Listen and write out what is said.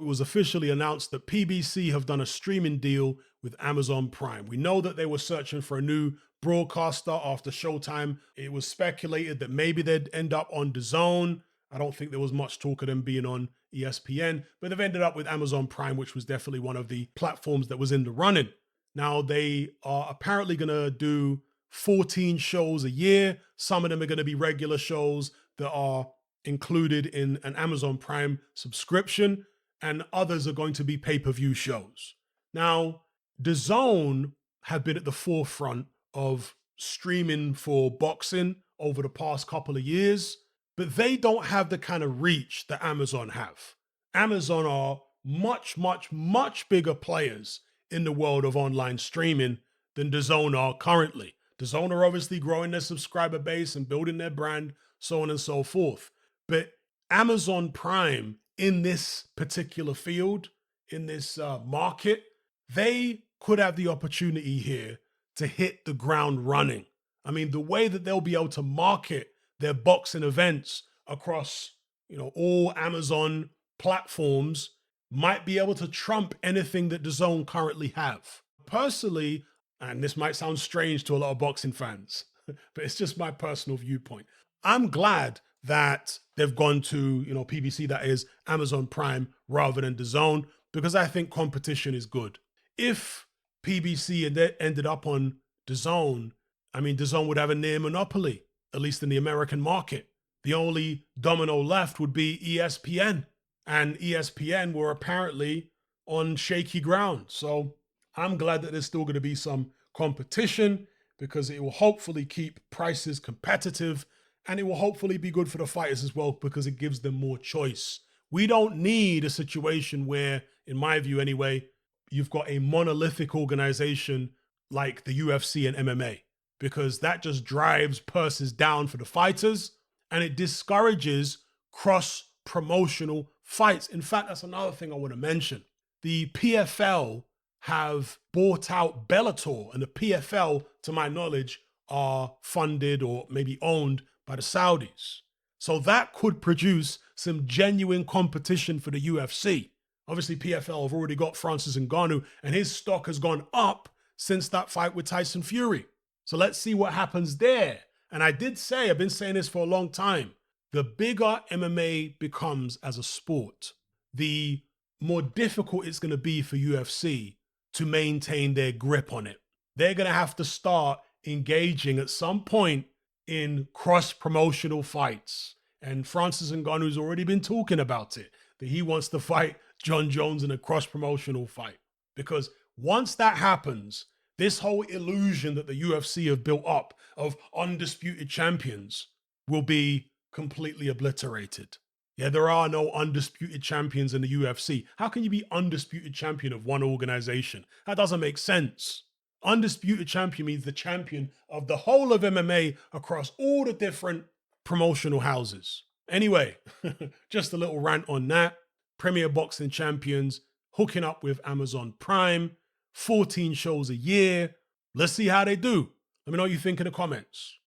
it was officially announced that PBC have done a streaming deal with Amazon Prime. We know that they were searching for a new broadcaster after Showtime. It was speculated that maybe they'd end up on DAZN. I don't think there was much talk of them being on ESPN, but they've ended up with Amazon Prime, which was definitely one of the platforms that was in the running. Now, they are apparently going to do 14 shows a year. Some of them are going to be regular shows that are included in an Amazon Prime subscription, and others are going to be pay-per-view shows. Now, DAZN have been at the forefront of streaming for boxing over the past couple of years, but they don't have the kind of reach that Amazon have. Amazon are much, much, much bigger players in the world of online streaming than DAZN are currently. DAZN are obviously growing their subscriber base and building their brand, so on and so forth. But Amazon Prime in this particular field, in this market, they could have the opportunity here to hit the ground running. I mean, the way that they'll be able to market their boxing events across, all Amazon platforms might be able to trump anything that the Zone currently have. Personally, and this might sound strange to a lot of boxing fans, but it's just my personal viewpoint. I'm glad that they've gone to, PBC, that is Amazon Prime, rather than the Zone, because I think competition is good. If PBC ended up on the Zone, I mean, the Zone would have a near monopoly, at least in the American market. The only domino left would be ESPN, and ESPN were apparently on shaky ground. So I'm glad that there's still going to be some competition, because it will hopefully keep prices competitive, and it will hopefully be good for the fighters as well, because it gives them more choice. We don't need a situation where, in my view anyway, you've got a monolithic organization like the UFC and MMA, because that just drives purses down for the fighters and it discourages cross promotional fights. In fact, that's another thing I want to mention. The PFL have bought out Bellator, and the PFL, to my knowledge, are funded or maybe owned by the Saudis. So that could produce some genuine competition for the UFC. Obviously, PFL have already got Francis Ngannou, and his stock has gone up since that fight with Tyson Fury. So let's see what happens there. And I did say, I've been saying this for a long time, the bigger MMA becomes as a sport, the more difficult it's going to be for UFC to maintain their grip on it. They're going to have to start engaging at some point in cross-promotional fights. And Francis Ngannou's already been talking about it, that he wants to fight John Jones in a cross-promotional fight. Because once that happens, this whole illusion that the UFC have built up of undisputed champions will be completely obliterated. Yeah, there are no undisputed champions in the UFC. How can you be undisputed champion of one organization? That doesn't make sense. Undisputed champion means the champion of the whole of MMA across all the different promotional houses. Anyway, just a little rant on that. Premier Boxing Champions hooking up with Amazon Prime, 14 shows a year. Let's see how they do. Let me know what you think in the comments.